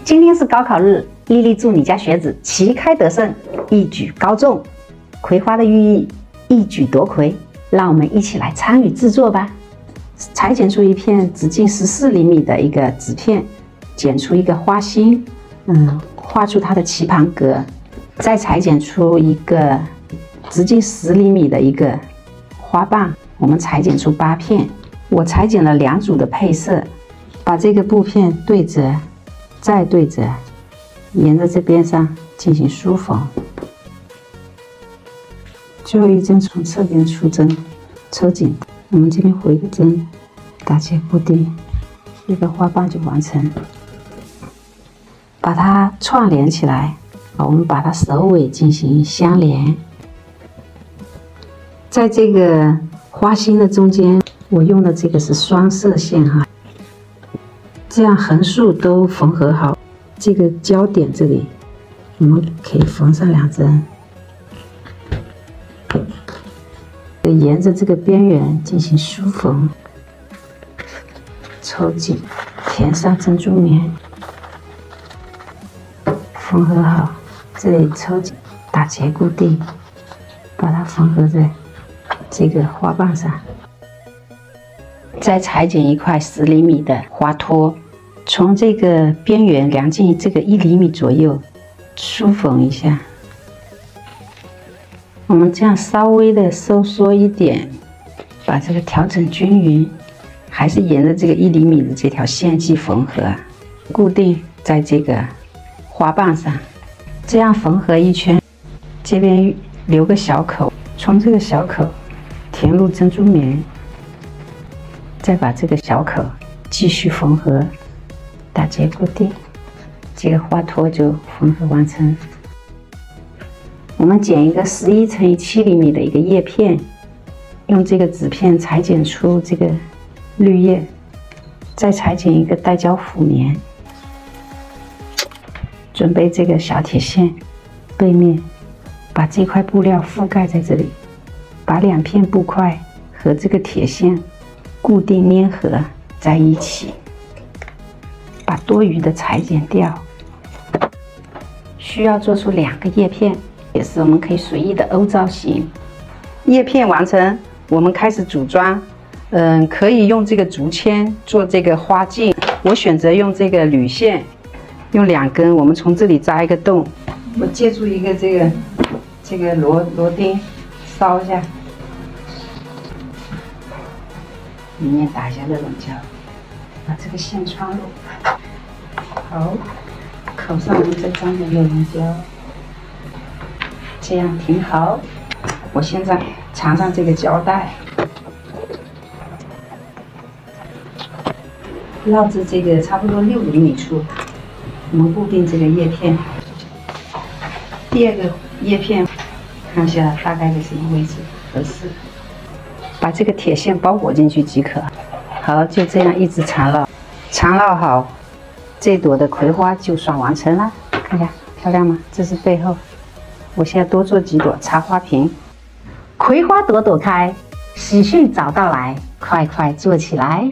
今天是高考日，丽丽祝你家学子旗开得胜，一举高中。葵花的寓意一举夺魁，让我们一起来参与制作吧。裁剪出一片直径14厘米的一个纸片，剪出一个花心，画出它的棋盘格，再裁剪出一个直径10厘米的一个花瓣。我们裁剪出8片，我裁剪了2组的配色，把这个布片对折。再对折，沿着这边上进行梳缝。最后一针从侧边出针，抽紧。我们这边回个针，打结固定，一个花瓣就完成。把它串联起来，我们把它首尾进行相连。在这个花心的中间，我用的这个是双色线哈。这样横竖都缝合好，这个交点这里我们可以缝上2针，沿着这个边缘进行梳缝，抽紧，填上珍珠棉，缝合好，这里抽紧，打结固定，把它缝合在这个花瓣上。再裁剪一块10厘米的花托，从这个边缘量进这个1厘米左右，梳缝一下。我们这样稍微的收缩一点，把这个调整均匀，还是沿着这个1厘米的这条线迹缝合，固定在这个花瓣上。这样缝合一圈，这边留个小口，从这个小口填入珍珠棉。再把这个小口继续缝合，打结固定，这个花托就缝合完成。我们剪一个11乘以7厘米的一个叶片，用这个纸片裁剪出这个绿叶，再裁剪一个带胶辅棉。准备这个小铁线，背面把这块布料覆盖在这里，把2片布块和这个铁线固定粘合在一起，把多余的裁剪掉。需要做出2个叶片，也是我们可以随意的 O 造型。叶片完成，我们开始组装。可以用这个竹签做这个花茎，我选择用这个铝线，用2根，我们从这里扎一个洞。我借助一个这个螺钉，烧一下。里面打一下热熔胶，把这个线穿入。好，口上我们再装点热熔胶，这样挺好。我现在缠上这个胶带，绕至这个差不多6厘米处，我们固定这个叶片。第2个叶片，看一下大概在什么位置合适。把这个铁线包裹进去即可。好，就这样一直缠绕，缠绕好，这朵的葵花就算完成了。看一下漂亮吗？这是背后。我现在多做几朵插花瓶。葵花朵朵开，喜讯早到来，快快做起来！